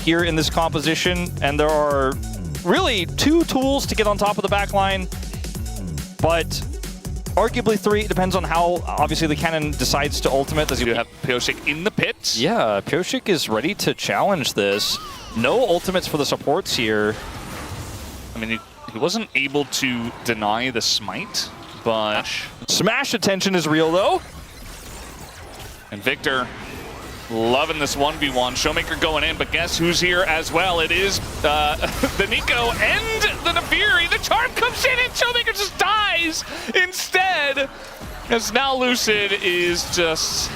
here in this composition, and there are really 2 tools to get on top of the backline, but arguably 3. It depends on how, obviously, the cannon decides to ultimate. Does he have Pyosik in the pits? Yeah, Pyosik is ready to challenge this. No ultimates for the supports here. I mean, he wasn't able to deny the smite, but... Smash attention is real, though. And Victor loving this 1v1. ShowMaker going in, but guess who's here as well? It is the Nico and the Nafiri. The charm comes in and ShowMaker just dies instead. As now Lucid is just,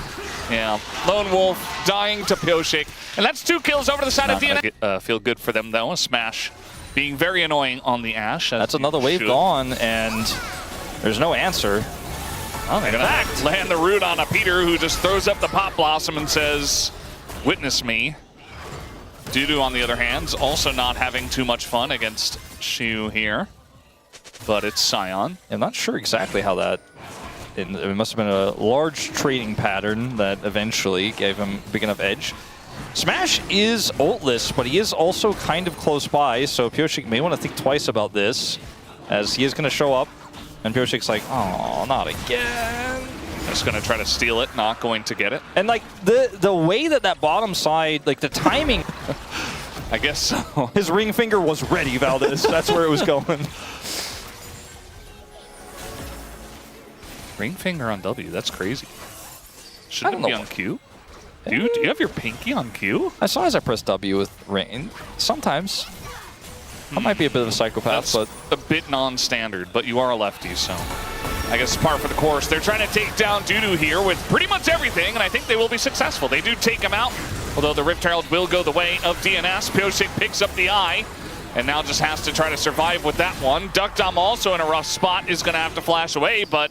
lone wolf dying to Pyosik. And that's 2 kills over to the side of DN. Feel good for them though. A smash being very annoying on the Ashe. That's another wave gone, and there's no answer. Oh, they're gonna land the root on a Peter who just throws up the Pop Blossom and says, "Witness me." DuDu, on the other hand, is also not having too much fun against Siwoo here, but it's Sion. I'm not sure exactly how that. It must have been a large trading pattern that eventually gave him a big enough edge. Smash is ultless, but he is also kind of close by, so Pyosik may want to think twice about this, as he is going to show up. And Pyosik's like, oh, not again. Just going to try to steal it, not going to get it. And like the way that bottom side, like the timing. I guess so. His ring finger was ready, Valdez. That's where it was going. Ring finger on W, that's crazy. Shouldn't it be on Q? Dude, do you have your pinky on Q? As long as I press W with ring, sometimes. I might be a bit of a psychopath, that's a bit non-standard, but you are a lefty, so I guess it's par for the course. They're trying to take down DuDu here with pretty much everything, and I think they will be successful. They do take him out, although the Rift Herald will go the way of DNS. Pyosik picks up the eye, and now just has to try to survive with that one. deokdam also in a rough spot, is going to have to flash away, but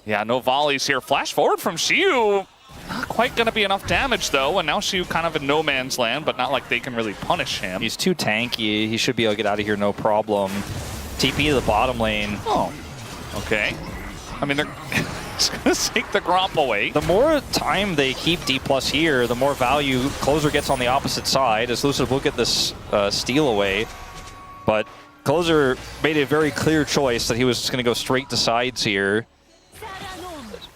yeah, no volleys here. Flash forward from Siwoo. Not quite going to be enough damage, though, and now Siwoo kind of in no man's land, but not like they can really punish him. He's too tanky. He should be able to get out of here no problem. TP to the bottom lane. Oh, okay. I mean, they're just going to take the Gromp away. The more time they keep Dplus here, the more value Clozer gets on the opposite side, as Lucid will get this steal away. But Clozer made a very clear choice that he was just going to go straight to sides here.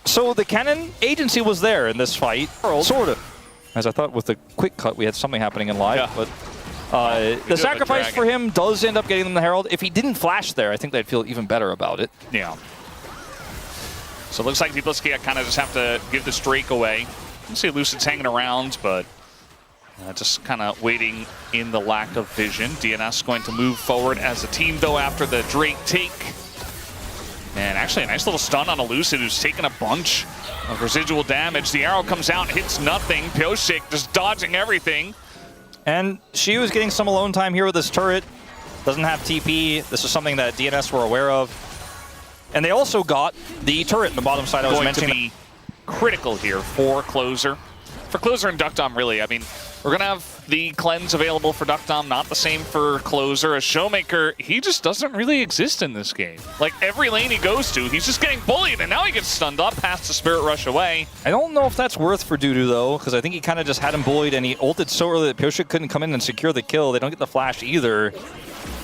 So the cannon agency was there in this fight, sort of. As I thought with the quick cut, we had something happening in live, but the sacrifice for him does end up getting them the Herald. If he didn't flash there, I think they'd feel even better about it. Yeah. So it looks like Dplus KIA kind of just have to give this Drake away. You can see Lucid's hanging around, but just kind of waiting in the lack of vision. DNS going to move forward as a team, though, after the Drake take. And actually a nice little stun on a Lucid who's taken a bunch of residual damage. The arrow comes out, hits nothing. Pyosik just dodging everything. And Siwoo is getting some alone time here with this turret. Doesn't have TP. This is something that DNS were aware of. And they also got the turret in the bottom side I was mentioning. Going to be critical here for Clozer. For Clozer and deokdam, really. I mean, we're going to have the cleanse available for deokdam, not the same for Clozer. As ShowMaker, he just doesn't really exist in this game. Like, every lane he goes to, he's just getting bullied, and now he gets stunned up past the Spirit Rush away. I don't know if that's worth for DuDu, though, because I think he kind of just had him bullied, and he ulted so early that Pyosik couldn't come in and secure the kill. They don't get the flash either.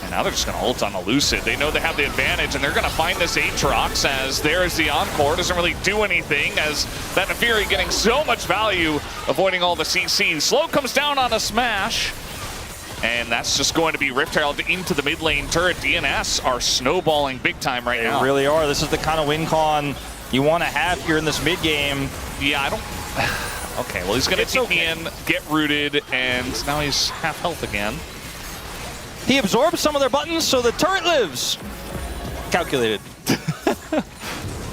And now they're just going to ult on a Lucid. They know they have the advantage, and they're going to find this Aatrox as there's the Encore. Doesn't really do anything, as that Nafiri getting so much value, avoiding all the CC. Slow comes down on a smash, and that's just going to be Rift Herald into the mid lane turret. DNS are snowballing big time right now. They really are. This is the kind of win con you want to have here in this mid game. Yeah, I don't... Okay, well, he's going to TP in, get rooted, and now he's half health again. He absorbs some of their buttons, so the turret lives. Calculated.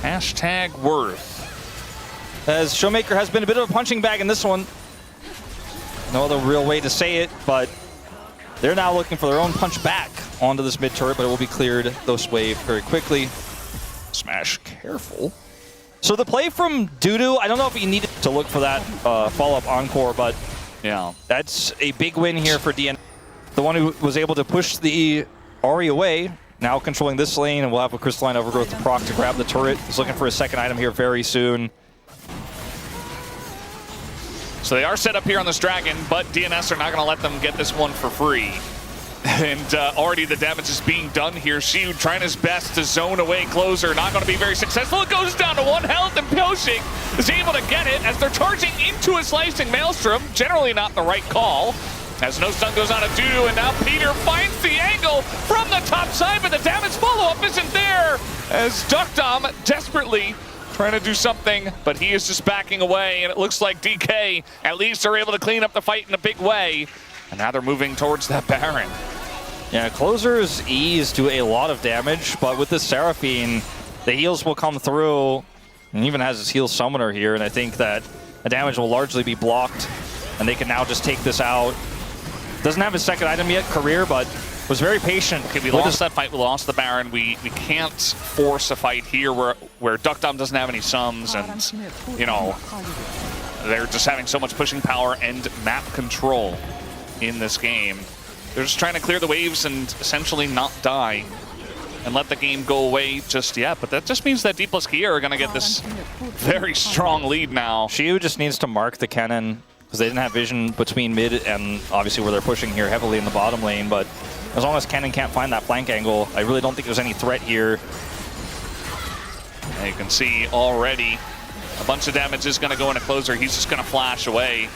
Hashtag worth. As ShowMaker has been a bit of a punching bag in this one. No other real way to say it, but they're now looking for their own punch back onto this mid turret, but it will be cleared this wave very quickly. Smash careful. So the play from DuDu, I don't know if he needed to look for that follow-up Encore, but yeah, that's a big win here for DN. The one who was able to push the Ahri away, now controlling this lane, and we'll have a Crystalline Overgrowth to proc to grab the turret. He's looking for a second item here very soon. So they are set up here on this dragon, but DNS are not going to let them get this one for free. And already the damage is being done here. Siwoo trying his best to zone away Clozer. Not going to be very successful. It goes down to 1 health, and Pyosik is able to get it as they're charging into a slicing Maelstrom. Generally not the right call. As no stun goes on to DuDu, and now Peter finds the angle from the top side, but the damage follow-up isn't there. As deokdam desperately trying to do something, but he is just backing away, and it looks like DK at least are able to clean up the fight in a big way. And now they're moving towards that Baron. Yeah, Clozer's E's do a lot of damage, but with this Seraphine, the heals will come through, and even has his heal summoner here, and I think that the damage will largely be blocked, and they can now just take this out. Doesn't have his second item yet, career, but was very patient. Okay, we lost that fight, we lost the Baron. We can't force a fight here where deokdam doesn't have any sums, and, you know, they're just having so much pushing power and map control in this game. They're just trying to clear the waves and essentially not die and let the game go away just yet. But that just means that Dplus KIA are going to get this very strong lead now. Siwoo just needs to mark the cannon because they didn't have vision between mid and obviously where they're pushing here heavily in the bottom lane. But as long as Cannon can't find that flank angle, I really don't think there's any threat here. And you can see already a bunch of damage is going to go into Clozer. He's just going to flash away.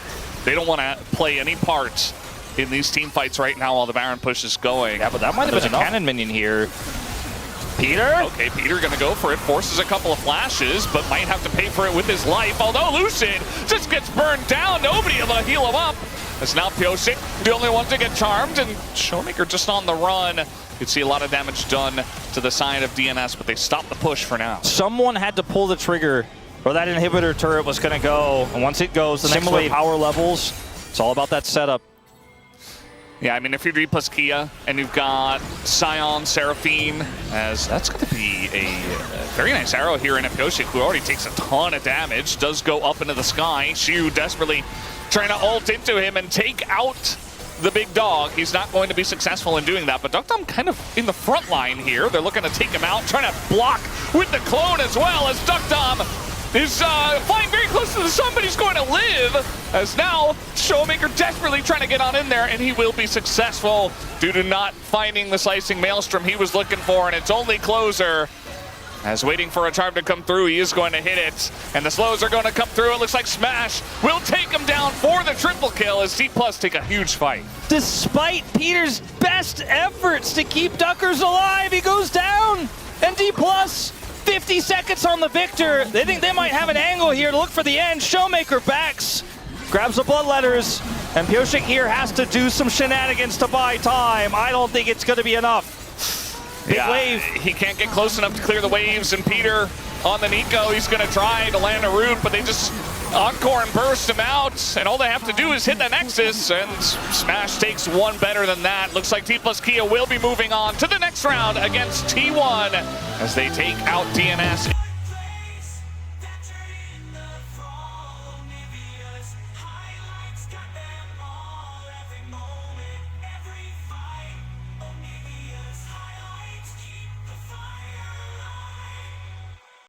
They don't want to play any part in these team fights right now while the Baron push is going. Yeah, but that might have been a cannon minion here. Peter? Okay, Peter gonna go for it, forces a couple of flashes, but might have to pay for it with his life, although Lucid just gets burned down, nobody able to heal him up. It's now Pyosik, the only one to get charmed, and ShowMaker just on the run. You can see a lot of damage done to the side of DNS, but they stopped the push for now. Someone had to pull the trigger, or that inhibitor turret was gonna go, and once it goes, the next wave power levels, it's all about that setup. Yeah, I mean, if you're Dplus KIA and you've got Sion, Seraphine, as that's going to be a very nice arrow here in Pyosik, who already takes a ton of damage, does go up into the sky. Siwoo desperately trying to ult into him and take out the big dog. He's not going to be successful in doing that, but deokdam kind of in the front line here. They're looking to take him out, trying to block with the clone as well, as deokdam is flying very close to the sun, but he's going to live, as now ShowMaker desperately trying to get on in there, and he will be successful due to not finding the slicing Maelstrom he was looking for, and it's only Clozer. As waiting for a charm to come through, he is going to hit it, and the slows are going to come through. It looks like Smash will take him down for the triple kill as Dplus take a huge fight. Despite Peter's best efforts to keep Duckers alive, he goes down, and Dplus 50 seconds on the victor. They think they might have an angle here to look for the end. ShowMaker backs, grabs the bloodletters, and Pyosik here has to do some shenanigans to buy time. I don't think it's going to be enough. Big wave. He can't get close enough to clear the waves, and Peter on the Nico, he's going to try to land a root, but they just encore and burst him out, and all they have to do is hit the Nexus, and Smash takes one better than that. Looks like Dplus KIA will be moving on to the next round against T1 as they take out DNS.